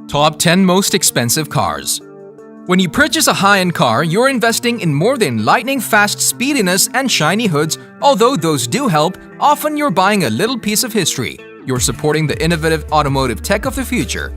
Top 10 Most Expensive Cars. When you purchase a high-end car, you're investing in more than lightning-fast speediness and shiny hoods. Although those do help, often you're buying a little piece of history. You're supporting the innovative automotive tech of the future.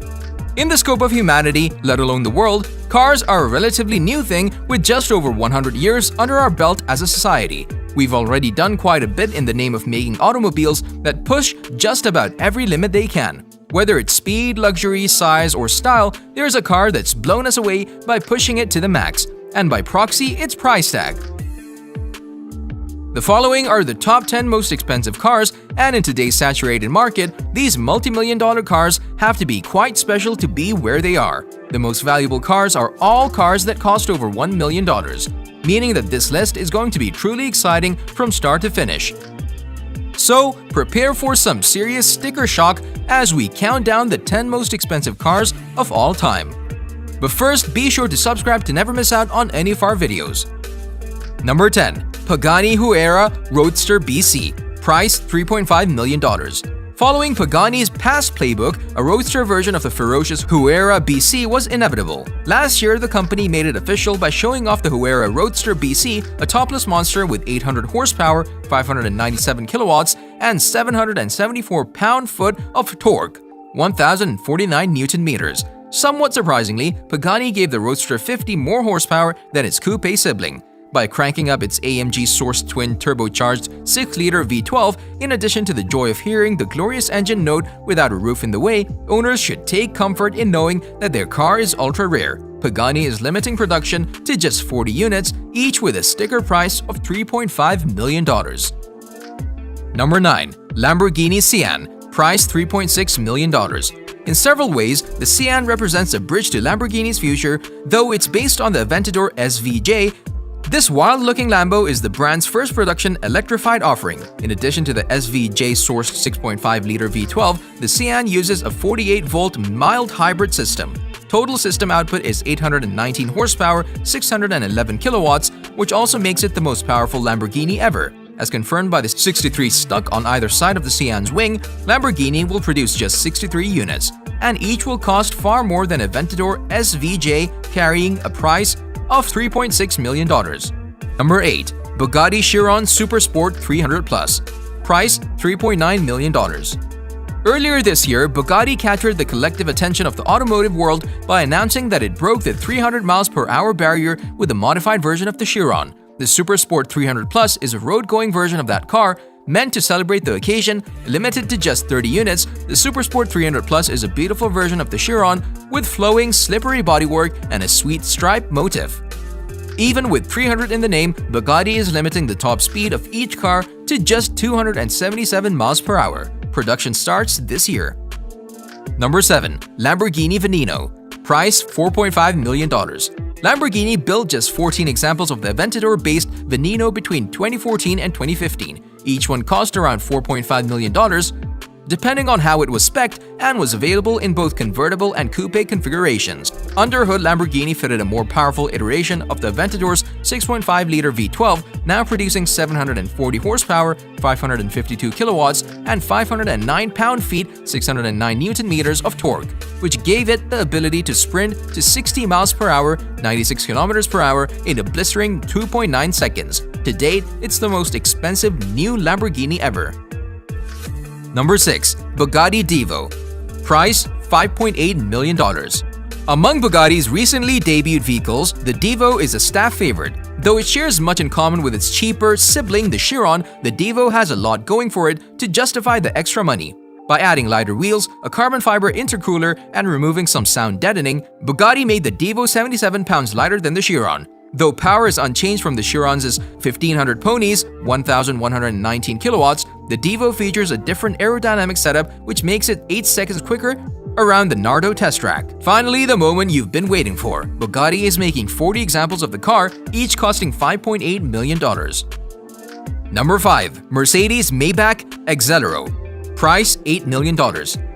In the scope of humanity, let alone the world, cars are a relatively new thing with just over 100 years under our belt as a society. We've already done quite a bit in the name of making automobiles that push just about every limit they can. Whether it's speed, luxury, size, or style, there's a car that's blown us away by pushing it to the max, and by proxy, its price tag. The following are the top 10 most expensive cars, and in today's saturated market, these multi-million-dollar cars have to be quite special to be where they are. The most valuable cars are all cars that cost over $1 million, meaning that this list is going to be truly exciting from start to finish. So, prepare for some serious sticker shock as we count down the 10 most expensive cars of all time. But first, be sure to subscribe to never miss out on any of our videos. Number 10. Pagani Huayra Roadster BC. Price $3.5 million. Following Pagani's past playbook, a roadster version of the ferocious Huayra BC was inevitable. Last year, the company made it official by showing off the Huayra Roadster BC, a topless monster with 800 horsepower, 597 kilowatts, and 774 pound-foot of torque, 1,049 Newton-meters. Somewhat surprisingly, Pagani gave the Roadster 50 more horsepower than its coupe sibling, by cranking up its AMG-sourced twin-turbocharged 6-liter V12. In addition to the joy of hearing the glorious engine note without a roof in the way, owners should take comfort in knowing that their car is ultra-rare. Pagani is limiting production to just 40 units, each with a sticker price of $3.5 million. Number 9. Lamborghini Sian. Price $3.6 million. In several ways, the Sian represents a bridge to Lamborghini's future, though it's based on the Aventador SVJ. This wild-looking Lambo is the brand's first production electrified offering. In addition to the SVJ-sourced 6.5-liter V12, the Sian uses a 48-volt mild hybrid system. Total system output is 819 horsepower, 611 kilowatts, which also makes it the most powerful Lamborghini ever. As confirmed by the 63 stuck on either side of the Sian's wing, Lamborghini will produce just 63 units, and each will cost far more than Aventador SVJ, carrying a price of $3.6 million. Number 8. Bugatti Chiron Super Sport 300 Plus. Price $3.9 million. Earlier this year, Bugatti captured the collective attention of the automotive world by announcing that it broke the 300 mph barrier with a modified version of the Chiron. The Super Sport 300 Plus is a road-going version of that car. Meant to celebrate the occasion, limited to just 30 units, the Super Sport 300 Plus is a beautiful version of the Chiron with flowing, slippery bodywork and a sweet stripe motif. Even with 300 in the name, Bugatti is limiting the top speed of each car to just 277 mph. Production starts this year. Number 7. Lamborghini Veneno. Price $4.5 million. Lamborghini built just 14 examples of the Aventador-based Veneno between 2014 and 2015. Each one cost around $4.5 million, depending on how it was spec'd, and was available in both convertible and coupe configurations. Under hood, Lamborghini fitted a more powerful iteration of the Aventador's 6.5-liter V12, now producing 740 horsepower, 552 kilowatts, and 509 pound-feet, 609 Newton-meters of torque, which gave it the ability to sprint to 60 mph, 96 km/h in a blistering 2.9 seconds. To date, it's the most expensive new Lamborghini ever. Number 6. Bugatti Divo. Price $5.8 million. Among Bugatti's recently debuted vehicles, the Divo is a staff favorite. Though it shares much in common with its cheaper sibling, the Chiron, the Divo has a lot going for it to justify the extra money. By adding lighter wheels, a carbon fiber intercooler, and removing some sound deadening, Bugatti made the Divo 77 pounds lighter than the Chiron. Though power is unchanged from the Chiron's 1,500 ponies, 1,119 kilowatts, the Divo features a different aerodynamic setup which makes it 8 seconds quicker around the Nardo test track. Finally, the moment you've been waiting for. Bugatti is making 40 examples of the car, each costing $5.8 million. Number 5. Mercedes Maybach Exelero. Price $8 million.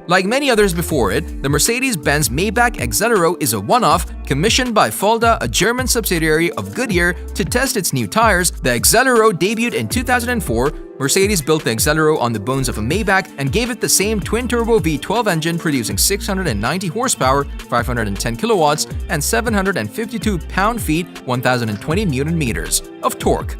Like many others before it, the Mercedes-Benz Maybach Exelero is a one-off commissioned by Fulda, a German subsidiary of Goodyear, to test its new tires. The Exelero debuted in 2004. Mercedes built the Exelero on the bones of a Maybach and gave it the same twin-turbo V12 engine producing 690 horsepower, 510 kilowatts, and 752 pound-feet, 1,020 newton-meters of torque.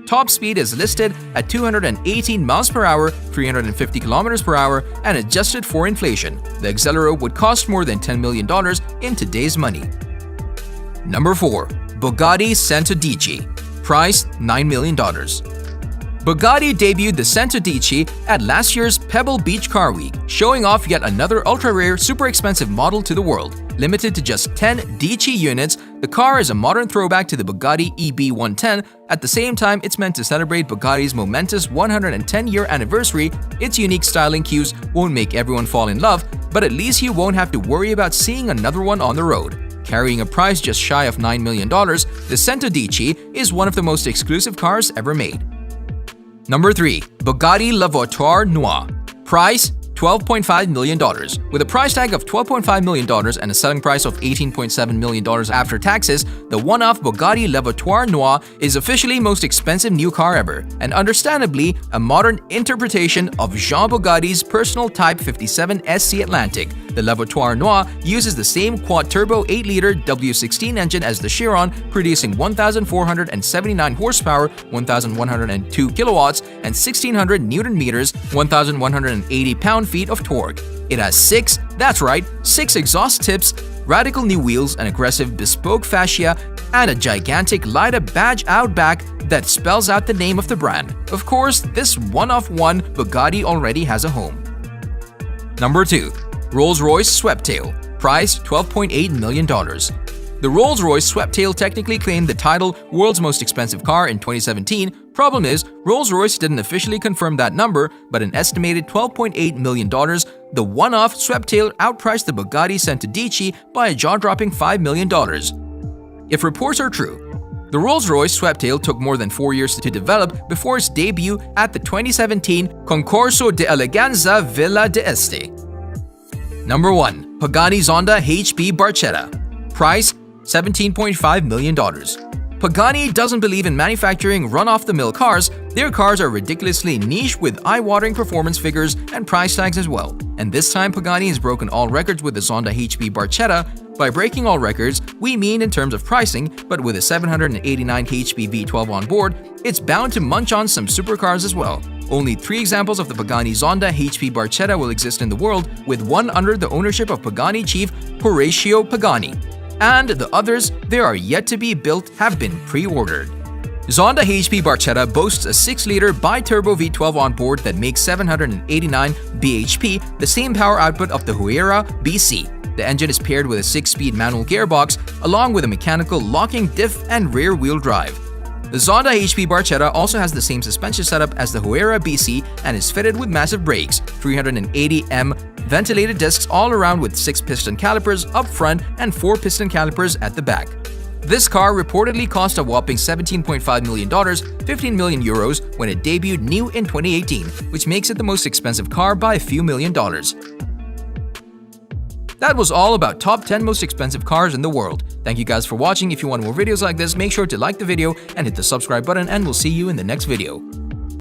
Top speed is listed at 218 miles per hour, 350 kilometers per hour, and adjusted for inflation. The Exelero would cost more than $10 million in today's money. Number 4. Bugatti Centodieci. Price $9 million. Bugatti debuted the Centodieci at last year's Pebble Beach Car Week, showing off yet another ultra-rare, super expensive model to the world. Limited to just 10 Dici units, the car is a modern throwback to the Bugatti EB110. At the same time, it's meant to celebrate Bugatti's momentous 110-year anniversary. Its unique styling cues won't make everyone fall in love, but at least you won't have to worry about seeing another one on the road. Carrying a price just shy of $9 million, the Centodieci is one of the most exclusive cars ever made. Number 3. Bugatti Le Voiture Noir. Price $12.5 million. With a price tag of $12.5 million and a selling price of $18.7 million after taxes, the one-off Bugatti Le Voiture Noir is officially most expensive new car ever, and understandably a modern interpretation of Jean Bugatti's personal Type 57 SC Atlantic. The Le Voiture Noir uses the same quad-turbo 8-liter W16 engine as the Chiron, producing 1,479 horsepower, 1,102 kilowatts, and 1,600 newton-meters, 1,180 pound-feet of torque. It has six exhaust tips, radical new wheels, an aggressive bespoke fascia, and a gigantic light-up badge out back that spells out the name of the brand. Of course, this one-of-one Bugatti already has a home. Number 2. Rolls-Royce Sweptail. Price $12.8 million. The Rolls-Royce Sweptail technically claimed the title World's Most Expensive Car in 2017. Problem is, Rolls-Royce didn't officially confirm that number, but an estimated $12.8 million, the one-off Sweptail outpriced the Bugatti Centodieci by a jaw-dropping $5 million. If reports are true, the Rolls-Royce Sweptail took more than 4 years to develop before its debut at the 2017 Concorso di Eleganza Villa d'Este. Number 1. Pagani Zonda HP Barchetta. Price $17.5 million. Pagani doesn't believe in manufacturing run-off-the-mill cars. Their cars are ridiculously niche with eye-watering performance figures and price tags as well. And this time Pagani has broken all records with the Zonda HP Barchetta. By breaking all records, we mean in terms of pricing, but with a 789 HP V12 on board, it's bound to munch on some supercars as well. Only 3 examples of the Pagani Zonda HP Barchetta will exist in the world, with one under the ownership of Pagani chief Horacio Pagani. And the others, they are yet to be built, have been pre-ordered. Zonda HP Barchetta boasts a 6-liter bi-turbo V12 on board that makes 789 bhp, the same power output of the Huayra BC. The engine is paired with a 6-speed manual gearbox, along with a mechanical locking diff and rear-wheel drive. The Zonda HP Barchetta also has the same suspension setup as the Huayra BC and is fitted with massive brakes, 380mm ventilated discs all around with 6 piston calipers up front and 4 piston calipers at the back. This car reportedly cost a whopping $17.5 million, 15 million euros, when it debuted new in 2018, which makes it the most expensive car by a few million dollars. That was all about top 10 most expensive cars in the world. Thank you guys for watching. If you want more videos like this, make sure to like the video and hit the subscribe button, and we'll see you in the next video.